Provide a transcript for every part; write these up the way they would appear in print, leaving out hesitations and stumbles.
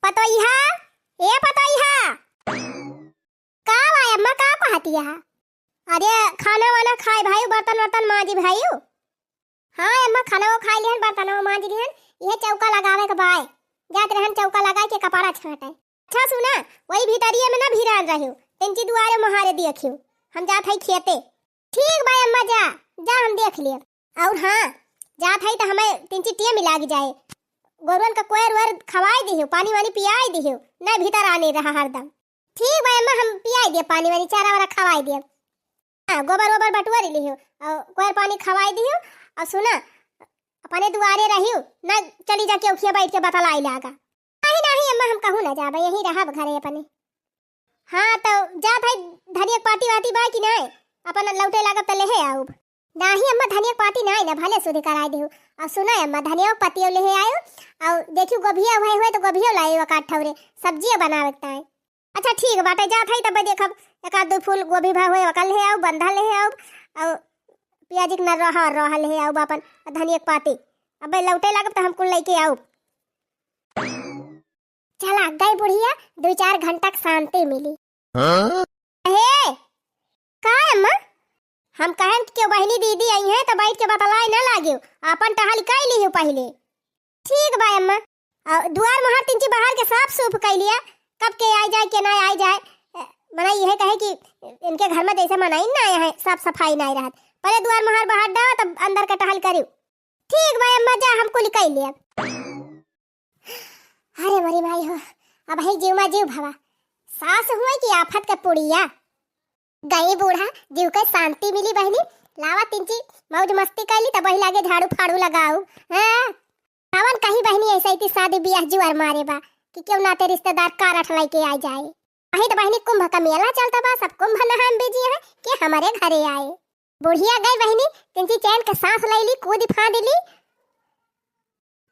पतोइहा, ए पतोइहा, का भाई अम्मा का कहती है? अरे खाना वाना खाए भाई, बर्तन वर्तन मांजी भाई। हाँ अम्मा खाना वो खाई लिहन, बर्तन वो मांजी लिहन। ये चौका लगावे के बाय जात रहन, चौका लगा के कपाड़ा छाटे। अच्छा सुना, वही भीतरिए में ना भीरान रहियो, तिनची दुआरे महारे देखियो, हम जात हई खेते। ठीक भाई अम्मा जा जा हम देख लिए। और हाँ जात हई तो हमें तिनची टेम लाग जाए, गोरवन का कोयर वर खवाई दियो, पानी वानी पियाई दियो, ना भीतर आने रहा हरदम। ठीक भाई अम्मा हम पियाई दिए, पानी वानी चारा वारा खवाई दिए। हाँ गोबर वोबर बटुआरी लियो और कोयर पानी खवाई दियो। और सुना अपने दुआरे रहियो, ना चली जाके उखिया बैठ के बतलाई लागा। नहीं नहीं अम्मा हम कहूँ ना जाबे, यही रहा घरे अपने। हाँ तो जा भाई धनिया पाती वाती बाई कि नहीं, अपन लौटे लागा तले है आऊ। नहीं अम्मा धनिया पाती नहीं ना, भले सुधी कराई दियो। और सुना अम्मा धनिया पत्तियों ले आयो, और देखियो गोभिया हुए तो गोभियो लाए काट ठौरे सब्जी बनावे है। अच्छा ठीक बाटे जा थाई तब देखब एक आध दो फूल गोभी भा हुए वकल है आऊ, बंधा ले आऊ, और प्याज न रहल है आऊ बापन धनिया पाती। अब लौटे लागब तो हम कुल लेके आऊ। चला गई बुढ़िया, 2-4 घंटा शांति मिली। हे का अम्मा हम कहन के बहनी दीदी आई है तो बैठ के बतलाई ना लागियो, अपन टहल कई लियो पहले। ठीक बा अम्मा, और दुआर महर तिनची बाहर के साफ सूफ कई लिया, कब के आ जाए के ना आ जाए। मना यह कहे कि इनके घर में जैसे मनाई ना है, साफ सफाई नहीं रहत, पहले दुआर महर बाहर डाल तब अंदर का टहल करियो। ठीक भाई अम्मा जा हमको लिकाई लिया। अरे मरी भाई हो, अब है जीव मा जीव भवा, सास हुए कि आफत का पुड़िया। गई बूढ़ा जीव के शांति मिली बहनी, लावा तिनची मौज मस्ती कैली तब वही लागे झाड़ू फाड़ू लगाऊ। हाँ कवन कहीं बहनी ऐसा ही शादी ब्याह जुआर मारे बा कि क्यों ना ते रिश्तेदार कारठ लेके आ जाए। वही तो बहनी कुंभ का मेला चलता बा, सब कुंभ नहान बिजी है कि हमारे घरे आए। बुढ़िया गई बहनी तिनची चैन के सांस लैली, कूद फांद ली,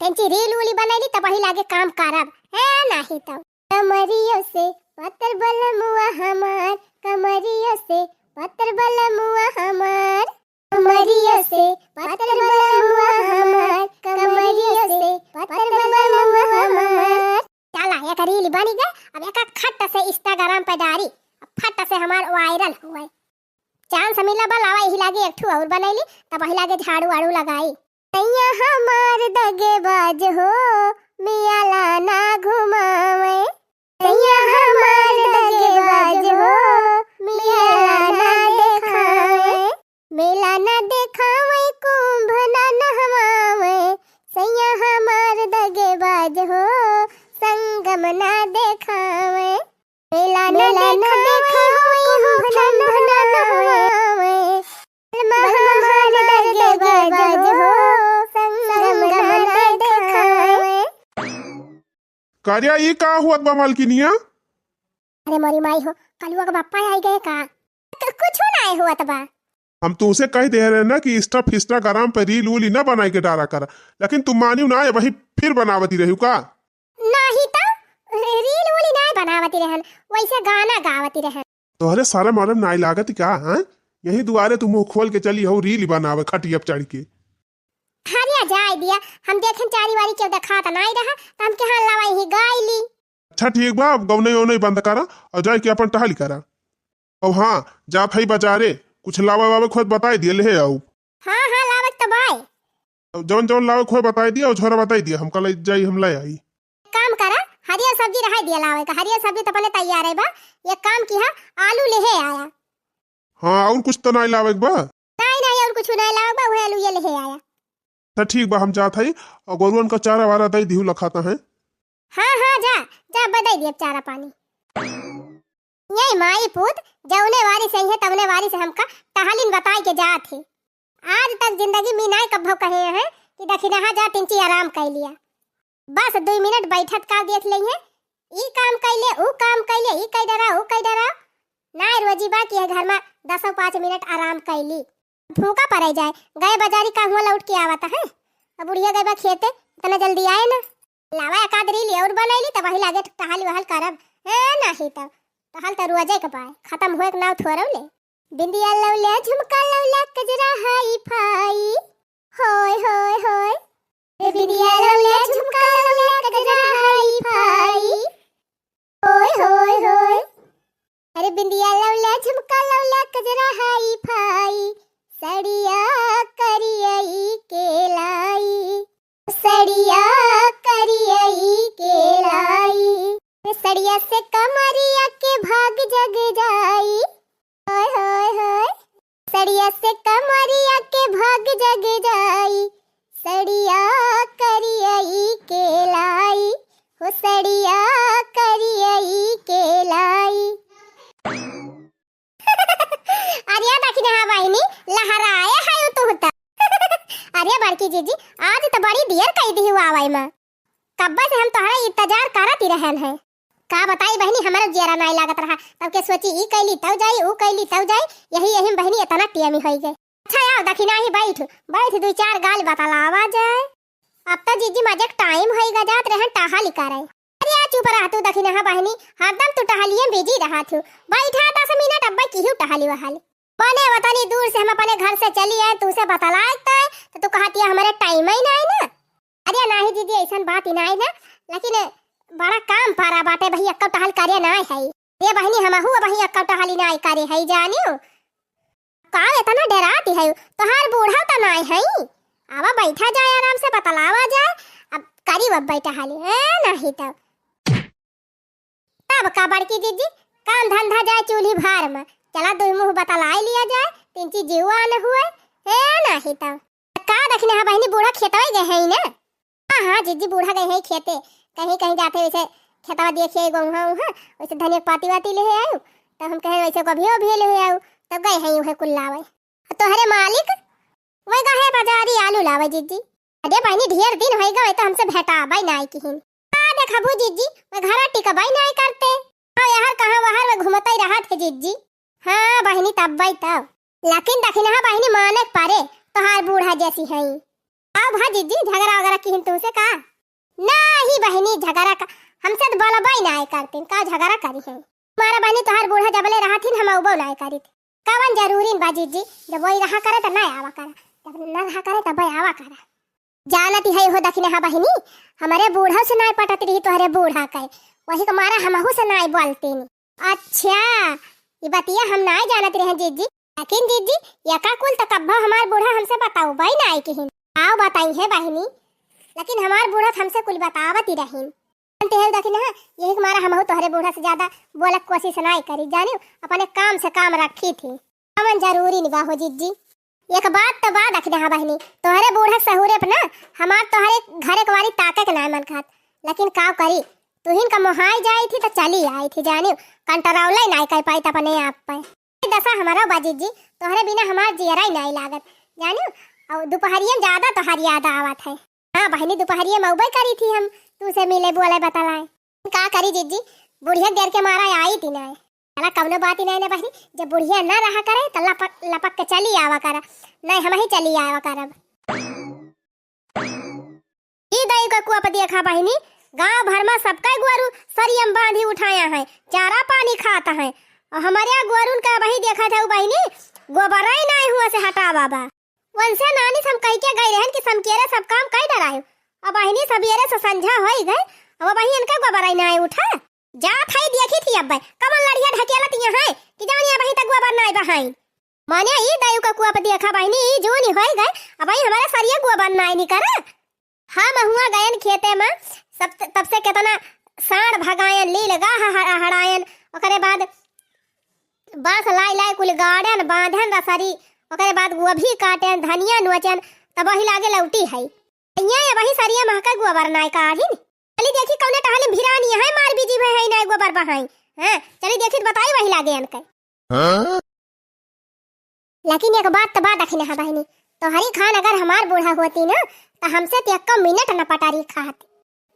तिनची रील उली बनैली तब वही लागे काम करब है नाही तो। कमरियों से पत्थर बलमुआ हमार, कमरियों से पत्थर बलमुआ हमार, कमरियों से पत्थर बलमुआ हमार, कमरियों से पत्थर बलमुआ हमार। चला एक रील बनी गई, अब एक खट से इंस्टाग्राम पे डारी, फट से हमार वायरल हुए। चांस मिला बल आवा ही लागे एक ठू और बनैली तब वही लागे झाड़ू वाड़ू लगाई। नैया हमार दगेबाज हो मिया लाना घुमावे, नैया हमार दगेबाज हो मिया लाना देखावे, मेला ना देखावे कुंभ ना नहवावे, सैया हमार दगेबाज हो संगम ना देखावे, मेला ना देखावे कुंभ ना नहवावे, हमार दगेबाज हो संगम ना देखावे। कार्या ये का हुआ बा मालकिनिया? अरे मोरी माई हो, कलुआ का बापा आई गए का? कुछ ना हुआ तबा। हम तुमसे कह दे रहे ना कि इंस्टाग्राम पे रील उली ना बनाई के डारा कर, लेकिन तुम मानियो ना वही फिर बनावती रही का? नहीं तो रील उली ना बनावती रहन, वैसे गाना गावती रहन। तो अरे सारा मालूम ना लागत का है, यही दुआरे तुम मुंह खोल के चली हो रील बनावे खटिया चढ़ के। हरिया जाए दिया, हम देखन चारी वारी क्यों देखा था नहीं रहा तो हम के हां लावाई ही गाय ली। अच्छा ठीक बा, अब गौने ओने बंद करा और जाए के अपन टहल करा। और हाँ जा भाई बाजारे कुछ लावा वावे खुद बताई दिए ले आओ। हाँ हाँ लावत तो भाई, जौन जौन लावे खुद बताई दिया और छोरा बताई दिया, हम कल जाई हम ले आई। काम करा हरिया सब्जी रहा दिया लावे का, हरिया सब्जी तो पहले तैयार है बा, ये काम किया आलू ले आया। हाँ और कुछ तो नहीं लावे बा? नहीं और कुछ नहीं लावे बा, वो आलू ये ले आया। तो ठीक बा हम जात हई और गोरुअन का चारा वारा दई दिहु लखाता है। हाँ हाँ जा जा बदई दिए चारा पानी। यही माई पूत जौने वारी से है तवने वारी से हमका टहलिन बताई के जात है। आज तक जिंदगी में नहीं कभो कहे हैं कि दखिनहा जा तिनची आराम कर लिया, बस 2 मिनट बैठत का देख ली है, ई काम कैले ऊ काम कैले, ई कई डरा ऊ कई डरा ना रोजी बा कि घर में 10-5 मिनट आराम कैली, भूखा पड़ जाए। गए बाजारी का हुआ लौट के आवता है, अब बुढ़िया गए बा खेते इतना जल्दी आए ना, लावा एकाद रील और बनैली तब वही लागे टहल वहल करब है नहीं तब टहल तो रोजे के पाए खत्म हुए के नाव थोरौले। बिंदिया लौले झुमका लौला कजरा हाई फाई, होय होय होय बिंदिया लौले झुमका लौला कजरा हाई फाई। बिंदिया लौला झुमका लौला कजरा हाई फाई सड़िया करियई के लाई सड़िया करियई के लाई सड़िया से कमरिया के भाग जग जाई हाय हाय हाय सड़िया से कमरिया के भाग जग जाई सड़िया करियई के लाई हो सड़िया करियई के लाई अरे बाकी ना बहनी लहराए है तो होता अरे बड़की जीजी आज तो बड़ी देर कही दी हुआ आवाई मां कब से हम तोहरा इंतजार करत ही रहन है का बताई बहनी हमारा जेरा नहीं लागत रहा तब के सोची ई कैली तब जाई ऊ कैली तब जाई यही बहनी इतना टियमी होई गई अच्छा यार दखिना ही बैठ बैठ दो चार गाल बतलावा जाए अब तो जीजी मजे टाइम होई गा जात रहन टाहा लिखा रहे अरे आ चुप रहा तू दखिना हा बहनी हरदम तू टहलिए बिजी रहा तू बैठा 10 मिनट अब क्यों टहली वहाली बने वतनी दूर से हम अपने घर से चली आए तू से बतलाता है तो तू कहती है हमारे टाइम ही नहीं ना अरे नहीं दीदी ऐसा बात ही नहीं ना लेकिन बड़ा काम पारा बाटे भई अक्का टहल करे ना है ये बहनी हमहु भई अक्का टहली ना करे है जानियो का इतना डराती है तोहार बूढ़ा त नहीं है आवा बैठा जाए आराम से बतलावा जाए अब करी अब बैठा हाली है नहीं तब का बड़की दीदी काम धंधा जाए चूल्ही भार में चला दो मुंह बतलाई लिया जाए तीन चीज जीवा न हुए है नहीं तब का देखने हा बहनी बूढ़ा खेतवा गए है ना हां जीजी बूढ़ा गए है खेते कहीं कहीं जाते वैसे खेतवा देखिए गौहा उहा वैसे धनिया पाती वाती ले आयो तब हम कहे वैसे कभी भी ले आयो तब गए हैं उहे कुल लावे तो हरे मालिक वही गए बाजारी आलू लावे जीजी अरे बहनी ढेर दिन होई गए तो हमसे भेटाबई नहीं किहिन आ देखबू जीजी मैं घर टिकबई नहीं करते हां यार कहां बाहर में घुमतई रहा थे जीजी हां बहनी तब बई तब लेकिन दखिना बहनी मानक पारे तोहार बूढ़ा जैसी है अब हां जीजी झगड़ा वगैरह किहिन तुमसे का नहीं बहनी झगड़ा का हमसे तो बलबाई नहीं करते का झगड़ा करी है हमारा बहनी तोहार बूढ़ा जबले रहा थी हम उबो नहीं करी थी कवन जरूरी बाजी जी जब वही रहा करे तो नहीं आवा करा जब न रहा करे तब आवा करा जानती है हो दखिना हा बहनी हमारे बूढ़ा से नहीं पटती रही तोहरे बूढ़ा कहे वही हमारा हमहु से नहीं बोलते अच्छा ये बतिया हम नहीं जानते रहे जीजी लेकिन जीजी यका कुल तो कब्बा हमार बूढ़ा हमसे बताओ भाई नहीं किहिन आओ बताई है बहनी लेकिन हमार बूढ़ा हमसे कुल बतावत ही रहीन जानते हैं दखिना यही हमारा हमहु तोहरे बूढ़ा से ज्यादा बोलक कोशिश नहीं करी जानियो अपने काम से काम रखी थी अमन जरूरी निगाहो जीजी एक बात तो बात रखने हा बहनी तोहरे बूढ़ा सहुरे पे ना हमार तोहरे घरे के वाली ताके के ना मन खात लेकिन का करी तुहिन का मोहाई जाई थी तो चली आई थी जानियो कंटरौले नहीं कर पाई अपने आप पे दशा हमारा बाजी जी तोहरे बिना हमार जियरा नहीं लागत जानियो और दोपहरिया ज्यादा तोहार याद आवत है हां बहनी दोपहरिया मौबई करी थी हम तू से मिले बोले बतलाए का करी जीजी बुढ़िया देर के मारा आई थी ना चला कवनो बात ही नहीं ना बहनी जब बुढ़िया ना रहा करे तो लपक के चली आवा करा नहीं हम ही चली आवा करब ई दई का कुआ पे देखा बहनी गांव भर में सबका गोरू सरियम बांधी उठाया है चारा पानी खाता है और हमारे गोरुन का वही देखा था बहनी गोबरा ही नहीं हुआ से हटा बाबा वंशे नानी हम कह के गए रहन कि समकेरे सब काम कई डरायो अब बहनी सबेरे से संझा होई गए अब वही इनका गोबरा ही नहीं उठा जात है देखी थी अब कमल लड़िया ढकेला तिया है कि जानिया वही तक गोबर नहीं बहाई माने ई दायु का कुआ पे देखा बहनी ई जो नहीं होई गए अब भाई हमारा सरिया गोबर नहीं करा हम हुआ गयन खेते में सब तब से कितना साड़ भगायन लील गाह हड़ायन ओकरे बाद बांस लाई लाई कुल गार्डन बांधन रसरी ओकरे बाद गोभी काटन धनिया नोचन तब वही लागे लौटी है यहाँ वही सरिया महका गोबर नहीं काढ़िन चली देखी कौने टहले भिरानी है मार बीजी में है नहीं गोबर बहाई हैं चली देखी तो बताई वही लागे अनके लेकिन एक बात तो बात रखने है बहनी तो हरी खान अगर हमार बूढ़ा होती ना तो हमसे तो एक मिनट न पटारी खाती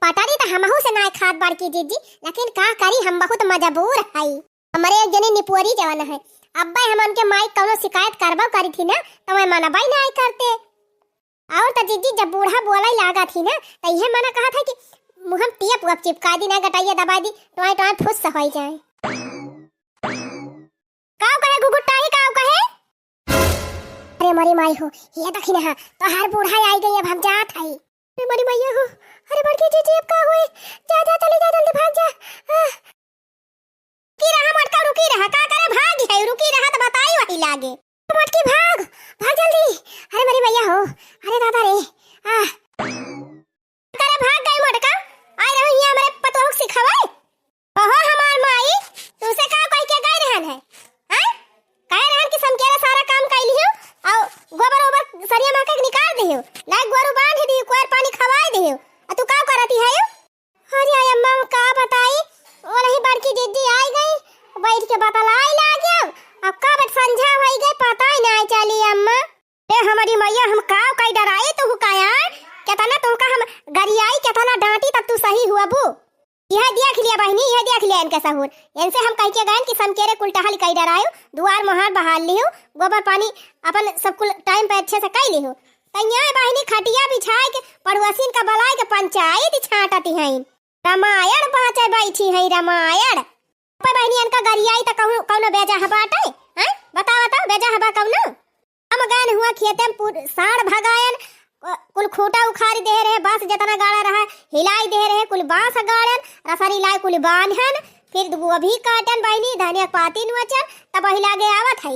पटारी तो हमहु से नहीं खात बड़की जीजी लेकिन का करी हम बहुत मजबूर है हमारे एक जने निपुरी जवान है अब्बा हम उनके माई कौनो शिकायत करबा करी थी ना तो मैं मनबा नहीं करते और तो जीजी जब बूढ़ा बोला लागा थी ना तो यह मना कहा था कि मुहम टियप वप चिपका दी ना गटाइया दबा दी टोय टोय फुस हो जाए काव कहे गुगुटाई काव कहे अरे मरी माई हो ये दखिना हा तो हर बूढ़ा आई गई अब हम जात है अरे मरी मैया हो अरे बड़की जीजी अब का होई जा जा चली जा जल्दी भाग जा की रहा मटका रुकी रहा का बैठ के बतलाई लागे अब कब समझा होई गए पता ही नहीं चली अम्मा। ए हमारी मैया हम काव कई डराए तू काया केतना तुमका हम गरियाई केतना डांटी तब तू सही हुआ बू। यह देख लिया बहनी यह देख लिया इनके सहूर इनसे हम कह के गए कि समकेरे कुलटहल कई डरायो दुआर मोहार बहाल लियो गोबर पानी अपन सब कुल टाइम पे अच्छे से कई लियो तैया बहनी खटिया बिछाए के पड़ोसिन का बलाए के पंचायत छाटती हैं रामायण पहुंचे बैठी है रामायण पर बहनी इनका गरियाई त कौनो बेजा हबाटे हैं बताओ बेजा हबा कौनो हम गान हुआ खेते में साड़ भगायन कुल खूटा उखाड़ी दे रहे बस जितना गाड़ा रहा हिलाई दे रहे कुल बांस गाड़न रसरी लाई कुल बांधन फिर गोभी काटन बहनी धनिया पाती नोचन तब वही लागे आवत है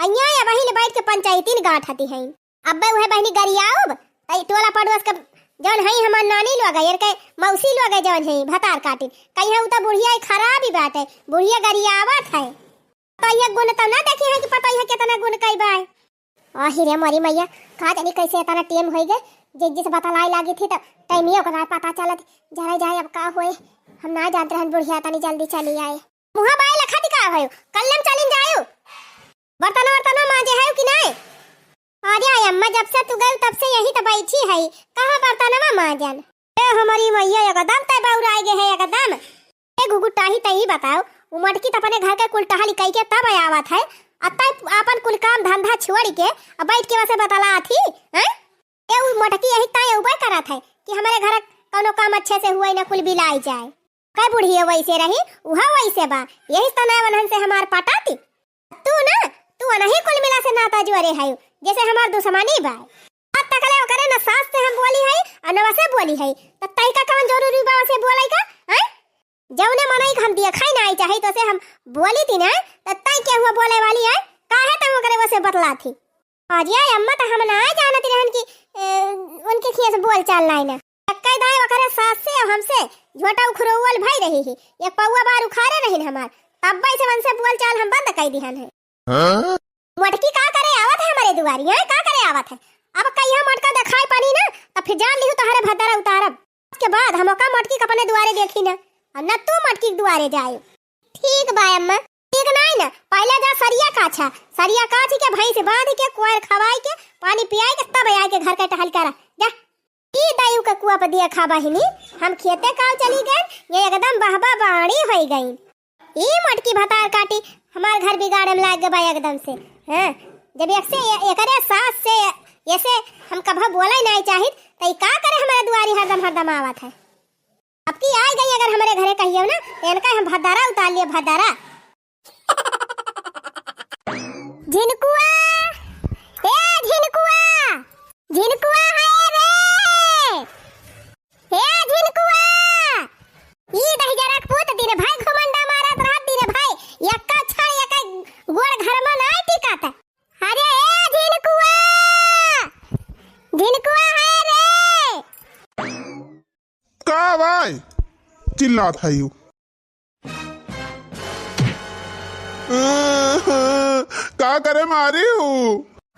अइया या बहनी बैठ के पंचायतीन गांठ हती है अब वह बहनी गरियाओब तई टोला पड़ोस के जौन है हमार नानी लोग यार के मौसी लोग जौन है भतार काटिन कहीं है उता बुढ़िया खराब ही बात है बुढ़िया गरियावत है तो ये गुण तो ना देखी है कि पता है कितना गुण कई बाय आही रे मरी मैया का जानी कैसे इतना टेम हो गए जिस बतलाई लागी थी तो टाइम ही ओकरा पता चलत जरा जाए अब का होए हम ना जानते रहन बुढ़िया तनी जल्दी चली आए मुहा बाय लखा दिखा भयो कल्लम चलिन जायो बर्तन मांजे है कि नहीं अरे अम्मा जब से तू गई तब से यही तो बैठी है कहां बर्तनवा मांजन ए हमारी मैया एकदम तय बाउर आ गए है एकदम ए गुगुटा ही तई बताओ उमटकी त अपने घर के कुलटहली कई के तब आवत है अतः अपन कुल काम धंधा छोड़ के अब बैठ के वैसे बतला थी हैं ए उ मटकी यही ताय उबे करत है कि हमारे घर कोनो काम अच्छे से हुआ ना कुल बिलाई जाए कै बुढ़िया वैसे रही उहा वैसे बा यही तनाय वनहन से हमार पटाती तू नहीं कुल मिला से नाता जोरे है जैसे हमार दुश्मनी बा अब तकले करे ना सास से हम बोली है अनवा से बोली है त तई का कौन जरूरी बा से बोलाई का हैं जौने मनई हम दिया खाई ना आई चाहे तो से हम बोली थी ना त तई के हुआ बोले वाली है काहे तुम करे वैसे बतला थी आज ये अम्मा त हम ना जानती रहन की उनके खिया से बोल चाल लाई ना कई दाई वकरे सास से हमसे झोटा उखरोवल भाई रही है एक पौवा बार उखारे रही हमार तब से मन से बोल चाल हम बंद कर दिहन है मटकी का करे आवत है हमारे दुआरी है का करे आवत है अब कहिया मटका दिखाई पानी ना तब फिर जान लिहु तोहरे भदरा उतारब उसके बाद हम का मटकी अपने दुआरे देखी ना और न तू मटकी के दुआरे जाए ठीक बा अम्मा ठीक नहीं ना पहले जा सरिया काछ के भैंस बांध के कोयर खवाई के पानी पियाई के तब आए के घर का टहल करा जा ई दायु का कुआ पर दिया खा बहिनी हम खेते काल चली गए ये एकदम बहबा बाणी हो गई ई मटकी भतार काटी हमार घर बिगाड़े में लाग गए एकदम से हैं जब एकरे सास से ऐसे हम कभी बोला ही नहीं चाहिए तो का करे हमारे दुआरी हरदम आवत है अब की आ गई अगर हमारे घरे कहियो ना तो इनका हम भदारा उतार लिए भदारा झिनकुआ झिनकुआ है रे ए झिनकुआ ई दही जरा पूत दिन भाई घमंडा मारत रहत दिन भाई यक्का छा यक्का गोड़ घर में ना टिकत अरे ए झिनकुआ है रे का भाई चिल्लात है यू का करे मारी हूँ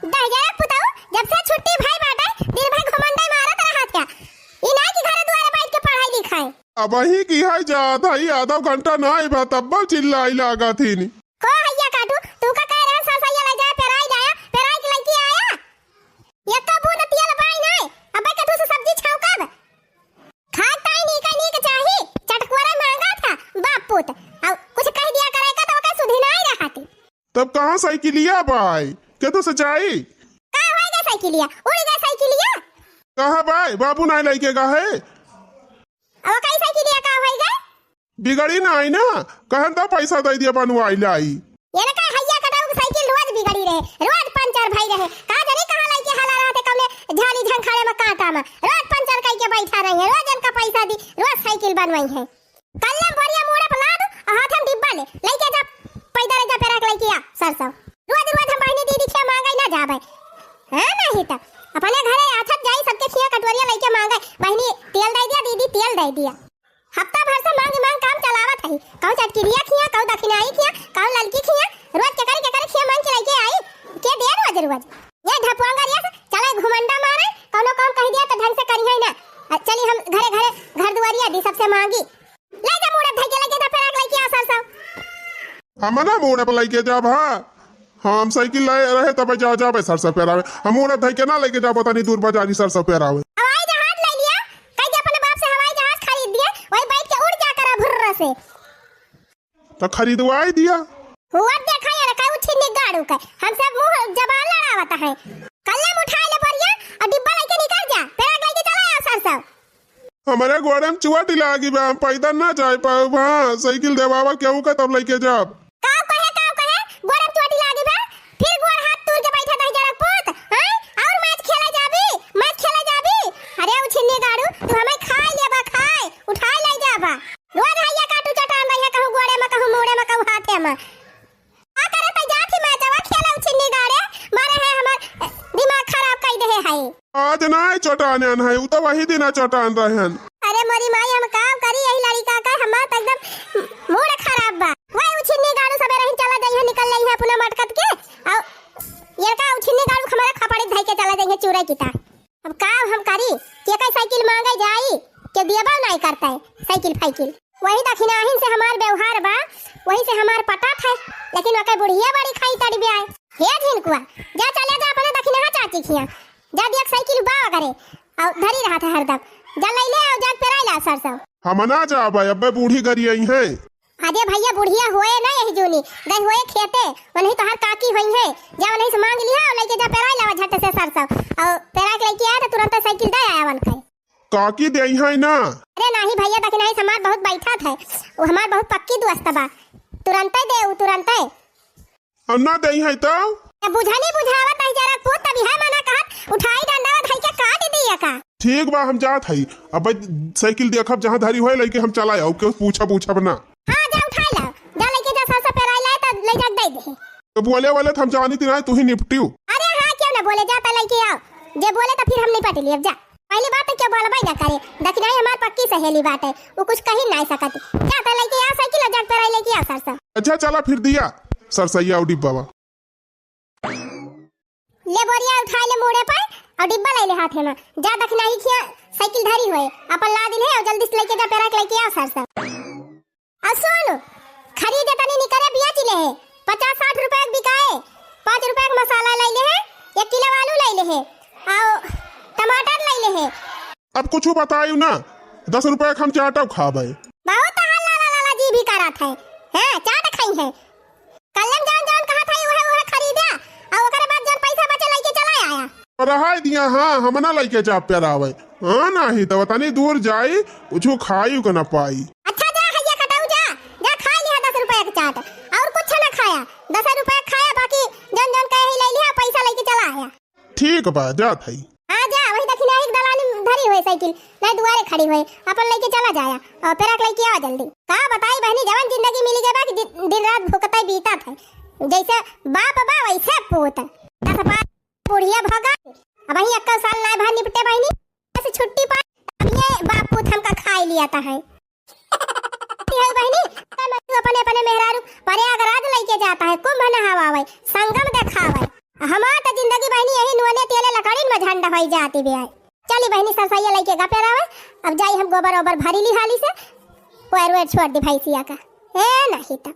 दही जरा पुताऊ जब से छुट्टी भाई बाटे दिन भाई घमंडा मारत रहत क्या ई ना की घरे द्वारे बैठ के पढ़ाई लिखाई अब ही की है जात है आधा घंटा ना आई बा तब चिल्लाई लागा थी नी को हैया काटू तू का कह रहा सरसैया ले जा पेराई के लड़की आया ये कबू न तियल बाई नहीं अबे कठू से सब्जी छाव कब खाता ही नहीं का चाहिए चटकोरा मांगा था बाप पुत अब कुछ कह दिया करेगा तो का सुधी नहीं रहती तब कहां साइकिलिया भाई के तो सचाई का होएगा साइकिलिया उड़ गया साइकिलिया कहां भाई बाबू नहीं लेके का है अब कई साइकिलिया का होएगा बिगड़ी ना आई ना कहन तो पैसा दे दिया बनवाई लाई ये ना का हैया कटाऊ की साइकिल रोज बिगड़ी रहे रोज पंचर भाई रहे का जाने कहां लाके हला रहते कमले झाली झंखाड़े में कांटा में रोज पंचर कई के बैठा रही है रोज इनका पैसा दी रोज साइकिल बनवाई है कल्ला भरिया मोड़े पर ला दो हाथ हम डिब्बा लेके जा पैदल जा पेरा लेके आ सरसों रोज हम बहनी दीदी खिया मांगे ना जाबे है नहीं त अपने घरे आछत जाई सबके खिया कटोरिया लेके मांगे बहनी तेल दे दिया दीदी तेल दे दिया हफ्ता भर से मांग काम चलावत है कहू चटकिरिया खिया कहू दक्षिणाई खिया कहू ललकी खिया रोज के करे खिया मांग के लेके आई के दे रोज ये ढपुआंगा रिया चले घुमंडा मारे कोनो काम कह दिया तो ढंग से करी है ना चली हम घरे घर दुआरिया दी सबसे मांगी ले जा मोड़ा धई के लेके दा पेरा लेके आ सरसों हम ना मोड़े पर लेके जाब। हाँ हम साइकिल लाए रहे तब जा जाबे सरसों पेरावे। हम मोड़े धई के ना लेके जाब तनी दूर बाजारी सरसों पेरावे। हवाई जहाज ले लिया, कहीं जे अपने बाप से हवाई जहाज खरीद दिया, वही बैठ के उड़ जा करा भुर्र से। तो खरीदवाई दिया। हुआ देखा यार का उठनी गाड़ू का हम सब मुंह जबान लड़ावता है। कल्लम उठा ले परिया और डिब्बा लेके निकल जा, पेरा लेके चला आ सरसों। हमारे गोड़े में चुआटी लागी बा, हम पैदल ना जाए पाए। हाँ साइकिल देवावा केहू का तब लेके जाब। काव कहे गोड़े में चुआटी लागी बा, फिर गोड़ हाथ तोड़ के बैठा रह जरा पुत। हैं और मैच खेले जाबी, मैच खेले जाबी। अरे उठनी गाड़ू तू हमें खाए लेबा, खाए उठा ले जाबा। रोज हैया काटू चटान रहिया कहूं गोड़े में कहूं मोड़े में कहूं हाथे में। आ करे त जाथी मैचवा खेले उठनी गाड़े मारे है हमर दिमाग खराब कर दे है। आज ना चटान है उ तो वही दिन चटान रहन। अरे मोरी माई हम काम करी यही लड़का का हमार त एकदम मूड खराब बा। वही उछिन्नी गाड़ू सबे रही चला जाई है, निकल लई है पुना मटकत के और ये का उछिन्नी गाड़ू हमारा खपड़ी धई के चला जाई है चूरे की ता। अब काम हम करी के कई साइकिल मांगे जाई के दियाबा नहीं करता है साइकिल फाइकिल। वही दखिनाहिन से हमार व्यवहार बा, वही से हमार पटात है। लेकिन ओके बुढ़िया बड़ी खाई तड़ी बे आए हे झिनकुआ जा चले जा अपने दखिना चाची खिया जा दिया साइकिल बा करे और धरी रहा था हरदम जा ले ले और जा पेराइला सरसों। हम ना जाब अब बूढ़ी गरी आई है। अरे भैया बुढ़िया होए ना यही जोनी गई होए खेते वही तो हर काकी हुई है जा वही से मांग लिया और लेके जा पेराइला झट से सरसों और पेरा के लेके आया तो तुरंत साइकिल दे आया वन के काकी दे आई है ना। अरे नहीं भैया तक नहीं हमार बहुत बैठा था, वो हमार बहुत पक्की दोस्त बा, तुरंत ही दे तुरंत ही। हम ना दे है तो बुझानी बुझावत है जरा पुत तभी है मना कहत उठाई डंडा धई के काट दिया का। ठीक बा हम जात हई अब साइकिल देखब जहां धरी होए लेके हम चला आओ के पूछब ना। हां जा उठा ला जा लेके जा सरसों पेराइला त ले जा दे दे। तो बोले वाले हम जानी ती ना तू ही निपटियो। अरे हां क्यों ना बोले जा त लेके आओ, जे बोले तो फिर हम नहीं पट लिए जा। पहली बात है क्या बोलबा ना करे दखनाई हमार पक्की सहेली बात है वो कुछ कही नहीं सकती। जा त लेके आ साइकिल जा पेराइला लेके आ सरसों। अच्छा चला फिर दिया सरसैया और डिब्बा बा ले बोरिया उठा ले मोड़े पर और डिब्बा ले ले हाथे में जा दखना ही खिया साइकिल धरी होए अपन ला दिन है और जल्दी से लेके जा पेरा के लेके आ सरसों। आ सुन खरीदे तनी निकरे बिया चिले है 50-60 रुपए बिकाए, 5 रुपए का मसाला ले ले है, 1 किलो आलू ले ले है और टमाटर ले ले है। अब कुछ बतायू ना 10 रुपए हम चाटब खाबे। बहुत हल्ला जी भी करत है हैं चाट खाई है। कलम जान जान कहा था वह खरीदा और ओकरे बाद जन पैसा बचे लेके चला आया। रहा दिया हाँ हम ना लेके जा पेरावे। हाँ नहीं तो तनी दूर जाई कुछ खाई के ना पाई। अच्छा जा हैया कटाऊ जा खा लिया 10 रुपए का चाट और कुछ ना खाया 10 रुपए खाया बाकी जन जन कहे ले लिया पैसा लेके चला आया। ठीक बा जात हई। हां जा वही दखिना एक दलानी धरी हुई साइकिल नहीं दुआरे खड़ी हुई अपन लेके चला जाया और पेरा के लेके आ जल्दी। का बताई बहनी जवान जिंदगी मिली गई बा कि दिन रात भुकता बीता था जैसे बाप बा वैसे पूत 10 बार बुढ़िया भगा अब वही 1 साल लाए भर निपटे बहनी ऐसे छुट्टी पा अब ये बाप पूत हमका खाई लिया था है बहनी तू अपने अपने मेहरारू प्रयागराज लेके जाता है कुंभ नहावावे संगम देखावे हमार त जिंदगी बहनी यही नुने तेले लकड़ी में झंडा होई जाती बे आए। चली बहनी सरसैया लेके गा पेरावे अब जाई हम गोबर ओबर भरी ली हाली से कोयर छोड़ दी भैंसिया का ए नहीं त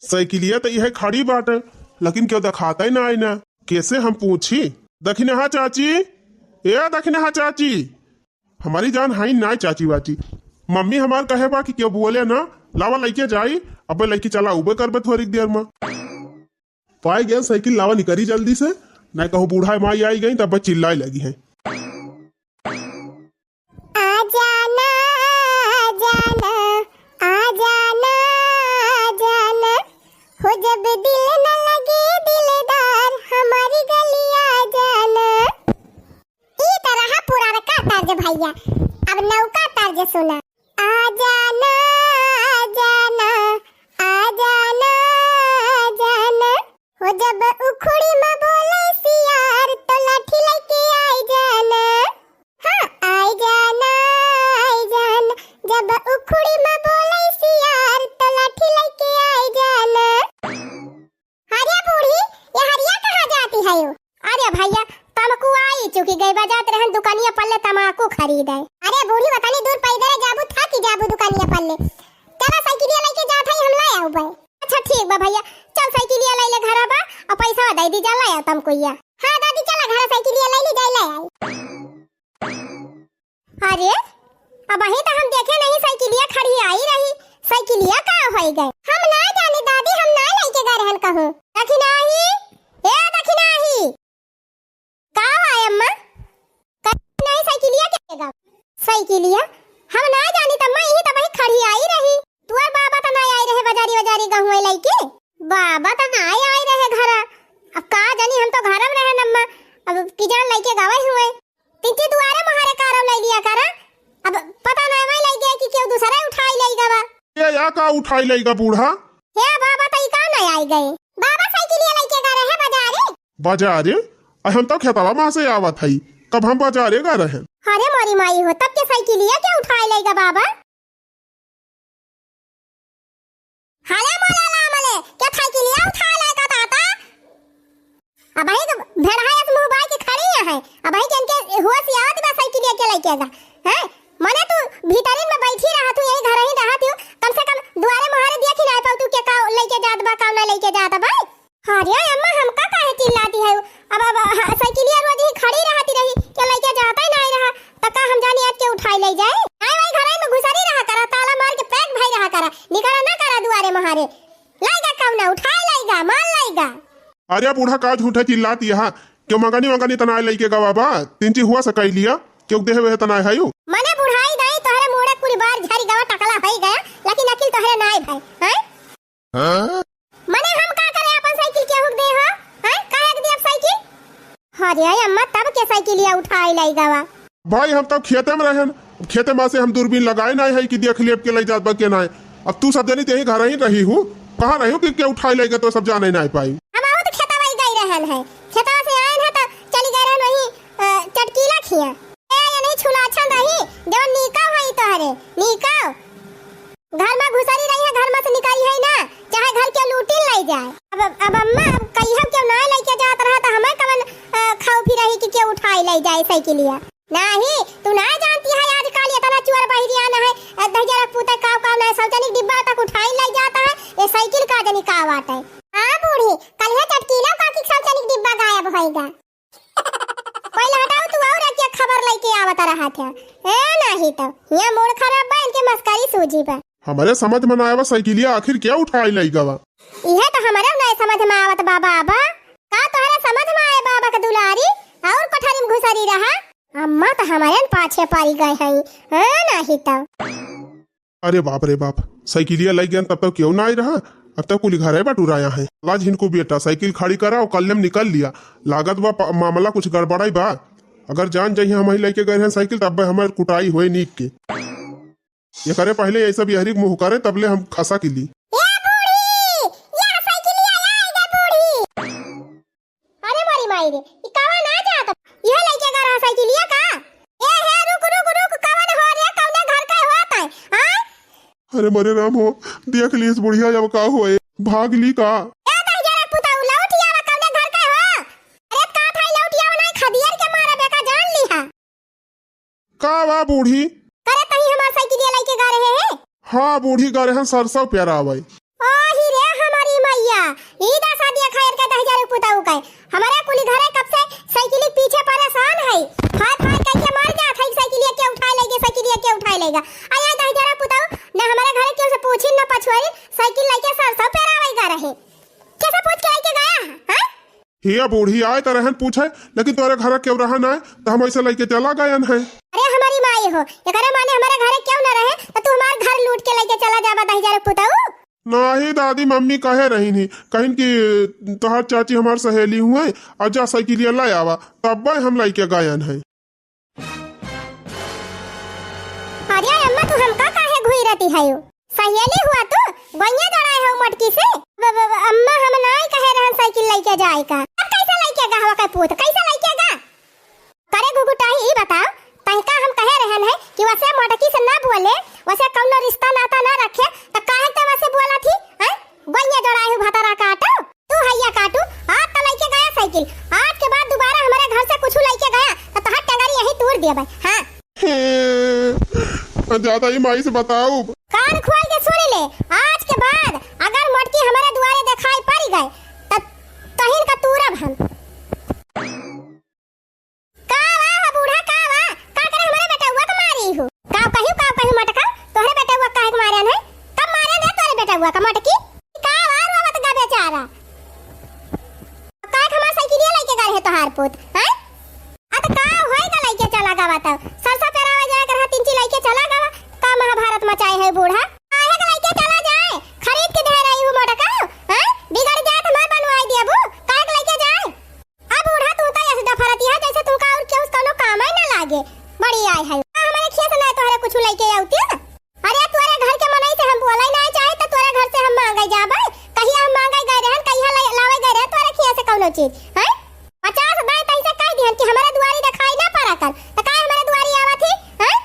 साइकिलिया तो यह खड़ी बात है लेकिन क्यों दिखाता ही ना आई ना कैसे हम पूछी। दखिने हाँ चाची ए दखिने हाँ चाची हमारी जान हाई ना चाची वाची मम्मी हमार कहे बा कि क्यों बोले ना लावा लेके जाई अब लेके चला उबे करबे थोड़ी देर में पाई गया साइकिल लावा निकरी जल्दी से नहीं कहो बूढ़ा माई आई गई तब चिल्लाई लगी है। आ जाना हो जब दिल न लगे दिलदार हमारी गली आ जाना। ई तरह पुराना का तर्ज भैया अब नौका तर्ज सुना। आ जाना हो जब उखड़ी में बोले सियार तो लाठी लेके आई जाना। हाँ आई जाना जब उखड़ी में बोले सियार तो लाठी लेके आई जाना। अरे बूढ़ी ये हरिया कहाँ जाती है यो? अरे भैया तमकू आई चुकी गई बाजात रहन दुकानिया पल्ले तमाकू खरीदे। अरे बूढ़ी बतानी दूर पैदल जाबू था कि जाबू दुकानिया पल्ले चला साइकिलिया लेके जात है हम लाए तुमको या। हाँ दादी चला घर साइकिलिया ले ली जाए ले आई। अरे अब वही तो हम देखे नहीं साइकिलिया खड़ी आई रही, साइकिलिया कहाँ हो गए? हम ना जाने दादी, हम ना लेके गए रहन कहूँ। दखिनाही ए दखिनाही का आए अम्मा? नहीं साइकिलिया के साइकिलिया हम ना जानी त मैं यही त वही खड़ी आई रही। तुअर बाबा त ना आई रहे बाजारी बाजारी गहुए लइके, बाबा त ना आई रहे घर। अब का जानी हम तो घर में रहे नम्मा, अब किजान लइके गवे हुए तिंती दुआरे महारे कारम ले लिया करा। अब पता ना मैं लई गया कि केहू दूसरा उठाई लई गवा। ये या का उठाई लेगा बूढ़ा? हे बाबा त का ना आई गए, बाबा साइकिलिया लइके गा रहे बाजारे। बाजारे हम तो खेतवा में से आवत हई, कब हम बाजारे गा रहे? अरे मोरी माई हो, तब के साइकिलिया क्या उठाई लेगा बाबा? हाले मोला लामले क्या साइकिलिया उठा लेगा ताता? अब भाई भेड़ाया मुंह बाई के खड़ी है, अब भाई जन के होश याद बा साइकिलिया के लेकेगा हैं? मने तू भीतरिन में बैठी रहा, तू यही घर ही रहा तू, कम से कम दुआरे मुहारे देखी ना पाऊ तू के का लेके जात बा का ना लेके जात बा। अरे अम्मा हमका काहे चिल्लाती है? अब साइकिलिया रोज ही खड़ी रहती रही के लेके जाता ही नहीं रहा, तका हम जानी आज के उठाई ले जाए। नहीं भाई घर में घुसरी रहा करा, ताला मार के पैक भाई रहा करा, निकला ना करा दुआरे मुहारे लाएगा कब ना उठाई लेगा मान लेगा। अरे बूढ़ा का झूठा चिल्लाती है? क्यों मंगानी मंगानी तनाए लेके गवा बा? तिंची हुआ सकाई लिया क्यों देह वे तनाए है? मने बुढ़ाई दाई तोहरे मुड़े पूरी बार झरी गवा टकला होई गया, लेकिन अकिल तोहरे नाई भाई हैं? मने हम का करे अपन साइकिल के हुक दे हो हैं? काहे के दे साइकिल? अरे अम्मा तब के साइकिलिया उठाई लाई गवा। भाई हम तो खेते में रहन, खेते में से हम दूरबीन लगाए नहीं है कि देख लेप के ले जात बा के ना। अब तू सब जनी तेही घर ही रही हूँ, कहाँ रही हूँ कि क्या उठाई लेगा तो सब जाने नहीं पाई। हम आओ तो खेतवा ही गई रहन है, खेतवा से आए हैं तो चली गए रहन वही चटकीला खिया ए या नहीं छुला अच्छा रही जो नीका होई तोहरे नीका घर में घुसरी रही है, घर में से निकली है ना, चाहे घर के लूटी ले जाए। अब अम्मा कहीं हम क्यों ना लेके जात रहा तो हमें कवन खाओ फिर रही कि क्या उठाई ले जाए साइकिलिया? नहीं तू ना जानती है आजकल इतना चोर बहिरिया ना है, दहजरा पुता काव काव ना सार्वजनिक डिब्बा तक उठाई ले जाता है, ये साइकिल का जनी का बात है। हां बूढ़ी कल है चटकीला का की सार्वजनिक डिब्बा गायब होएगा। पहले हटाओ तू और क्या खबर लेके आवत रहा था ए? नहीं तो ये मोड़ खराब बा, इनके मस्करी सूझी बा। हमारे समझ में ना आवा साइकिलिया आखिर क्या उठाई ले गवा? यह तो हमारे नहीं समझ में आवत बाबा का तोहरा समझ में आए बाबा का दुलारी और कोठरी में घुसरी रहा। अम्मा तो हमारे पाछे पारी गए हैं नहीं तो। अरे बाप रे बाप, साइकिलिया लग गया तब तक क्यों ना आई रहा? अब तक कुल घर बटुराया है। आज इनको बेटा साइकिल खड़ी करा और कल में निकल लिया, लागत बा मामला कुछ गड़बड़ाई बा। अगर जान जाइए हम लेके गए हैं साइकिल तब हमारे कुटाई हुए नीक के। ये करे पहले ऐसा बिहारी मुंह करे तबले हम खसा की ली। अरे मारी माई रे ई कावा ना जात यह लेके गा रहा साइकिलिया का? ए हे रुक रुक रुक कवन हो रे कौन घर का होता है? हां अरे मरे राम हो, देख ली इस बुढ़िया जब का होए भाग ली का? ए दहजरा पुता लौटिया कौन घर का हो? अरे का थाई लौटिया नहीं खदियर के मारा बेका जान ली है का वा बूढ़ी? करे तही हमार साइकिलिया लेके गा रहे हैं। हाँ बूढ़ी गा रहे हैं सरसों प्यारा आवे। ओ ही रे हमारी मैया ई दा शादी खैर का दहजरा पुता उके हमारे कुली घरे कब से साइकिल पीछे परेशान है, फाय फाय करके मार जा थाई साइकिलिया के उठाई लेगे साइकिलिया के उठाई लेगा। आया दहजरा पुता ना हमारे घरे क्यों से पूछी ना पछुआरी साइकिल लेके सरसों पेरावे गा रहे, कैसे पूछ के लेके गया हां? हिया बूढ़ी आए तो रहन पूछे, लेकिन तोरे घर क्यों रहा ना तो हम ऐसे लेके चला गए हैं। अरे हमारी माई हो ये करे माने हमारे घरे क्यों ना रहे तो तू हमारे घर लूट के लेके चला जाबा दहजरा पुता। नहीं दादी मम्मी कहे रही थी कहीं कि तोहर चाची हमार सहेली हुए और जा साइकिलिया ला आवा तब हम लेके गए हैं। अरे अम्मा तू हमका काहे घुई रहती है? सहेली हुआ तू गइया दड़ाए हो मटकी से। अम्मा हम नहीं कहे रहन साइकिल लेके जाए का, अब कैसे लेके गा हवा का पूत कैसे लेके गा? करे गुगुटाही ई बताओ तहका हम कहे रहन है कि वैसे मटकी से ना बोले, वैसे कौनो रिश्ता नाता ना रखे तो काहे त वैसे बोला थी हैं? गइया दड़ाए हो भतारा काटो तू हैया काटू आज तो लेके गया साइकिल, आज के बाद दोबारा हमारे घर से कुछ लेके गया तो तोहर टंगरी यही तोड़ देबे। हां ज्यादा ही माई से बताओ, कान खोल के सुन ले, आज के बाद अगर मटकी हमारे द्वारे दिखाई पड़ गए तब तहिन का तूरब हम हुआ का मटकी का वार आवत गा बेचारा का हमार साइकिलिया लेके गए है तोहार पुत हैं आ त का होएगा लेके चला गावा त सरसा पेरावा जाए कर तीन ची लेके चला गावा का महाभारत मचाए है बूढ़ा काहे का लेके चला जाए खरीद के दे रही हूं मटका हैं बिगड़ जाए तो मैं बनवाई देबू काहे का लेके जाए अब बूढ़ा तू तो ऐसे दफरती है जैसे तू का और क्यों कोनो काम ही ना लागे बड़ी आई है हमारे खेत ना तोहरे कुछ लेके आउती है अरे तोरे घर के मनई से हम बोलै ना चाहे त तोरे घर से हम मांगे जाबै कहिया हम मांगे गए रहन कहिया लावे गए रहे तोरे खेत से कोनो चीज हैं 50 दाई तैसे कह दिहन कि हमारे दुआरी दिखाई ना पड़ा कर त काहे हमारे दुआरी आवत ही हैं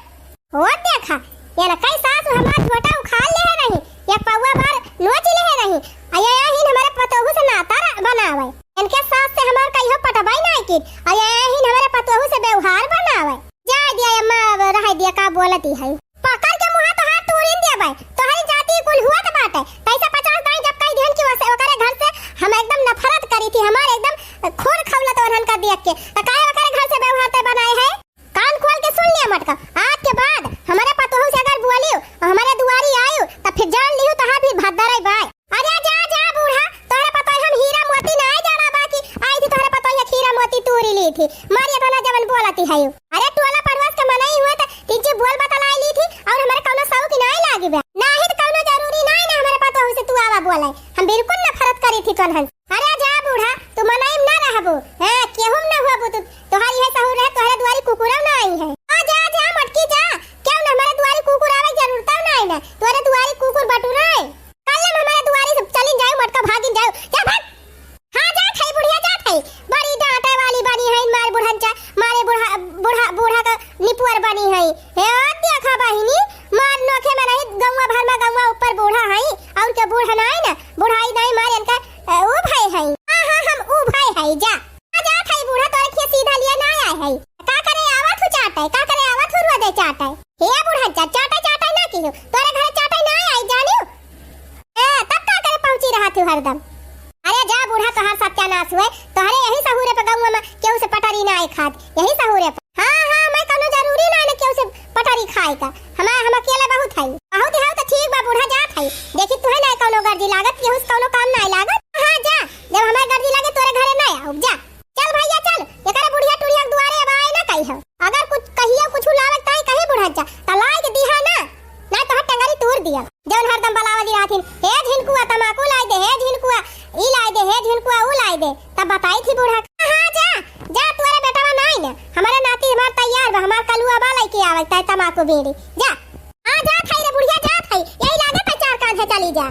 हो देखा ये ना कई सास हमार छोटा उखाड़ ले नहीं एक पौवा भर नोच ले नहीं आया ही हमारे पतोहू से नाता बनावे इनके सास से हमार कहियो पटबाई ना की आया ही हमारे पतोहू से व्यवहार बनावे जा दिया अम्मा रह दिया का बोलती है पकड़ के मुंह तो हाथ तोड़िन दिया भाई तोहरी जाति कुल हुआ त बाटे कैसे 50 दाई जब कई दिन की वसे ओकरे घर से हम एकदम नफरत करी थी हमारे एकदम खून खौलत ओरहन का देख के काहे ओकरे घर से व्यवहार ते बनाए है कान खोल के सुन लिया मटका आज के बाद हमारे पतोहू से अगर बोलियो हमारे दुआरी आयो त फिर जान लियो तो हाथ भी भद्दरई भाई अरे जा जा बूढ़ा तोहरे पतोही हम हीरा मोती ना जाना बाकी आई थी तोहरे पतोही हीरा मोती तोरी ली थी मारिया तो ना जवन बोलती है अरे टोला परवास के मनाई हुआ त तीन बोल बतलाई ली थी और हमारे कौनो सौ की नहीं लागी बे नाही त कौनो जरूरी नहीं ना हमारे पतोही से तू आवा बोले हम बिल्कुल नफरत करी थी तोहन अरे जा बूढ़ा तू मनाई ना रहबो हां केहू ना होबो तू तोहारी है सहूर है तोहरे दुआरी कुकुरा ना आई है आ जा जा मटकी जा क्यों ना हमारे दुआरी कुकुर आवे जरूरत नहीं ना तोरे दुआरी कुकुर बटुरा है कल हमारे दुआरी सब चली जाओ मटका भागिन जाओ जा भाग हां जा थई बुढ़िया जा थई बड़ी डांटे वाली बनी है मार बुढ़ंचा मारे बूढ़ा का निपुअर बनी है हे देखा बहिनी मार नोखे में नहीं गौवा भर में गौवा ऊपर बूढ़ा है और के बूढ़ा नहीं ना बुढ़ाई नहीं मार इनका ओ भाई है हां हम ओ भाई है जा जा थई बूढ़ा तोरे के सीधा लिए ना आए है का करे आवत हो चाटा का करे आवत हो रो दे चाटा हे बूढ़ा चाटा ना कियो तोरे घर चाटा ना आई जानियो तब का करे पहुंची रहा तू हरदम अरे जा बूढ़ा तोहार सत्यानाश हुए तोहरे यही सहूरे पे गौवा में केहू से पटारी ना आई खाद यही सहूरे पे हां मैं कोनो जरूरी ना केहू से पटारी खाए का हम अकेले बहुत है तो ठीक बा बूढ़ा जा थई देखी तू है ना कोनो गर्दी लागत केहू से कोनो काम ना लागत हां जा जब हमारे गर्दी लागे तोरे घरे ना आऊ जा चल भैया चल एकरा बुढ़िया टुड़िया दुआरे अब आए ना कही हो अगर कुछ कहियो कुछ लावत ताई कहे बूढ़ा जा त लाई के दिहा ना तो हट टंगरी तोड़ दिया जौन हरदम बलावली राथिन हे झिनकुआ तमाकू लाई दे हे झिनकुआ ई लाई दे हे झिनकुआ ऊ लाई दे तब बताई थी बूढ़ा हां जा तोरे बेटावा नहीं ना हमारा नाती हमार तैयार बा हमार कलुआ बा लाई के आवत है तमाकू बीड़ी जा हां जा थई रे बुढ़िया जा थई यही लागत है चार कांधे चली जा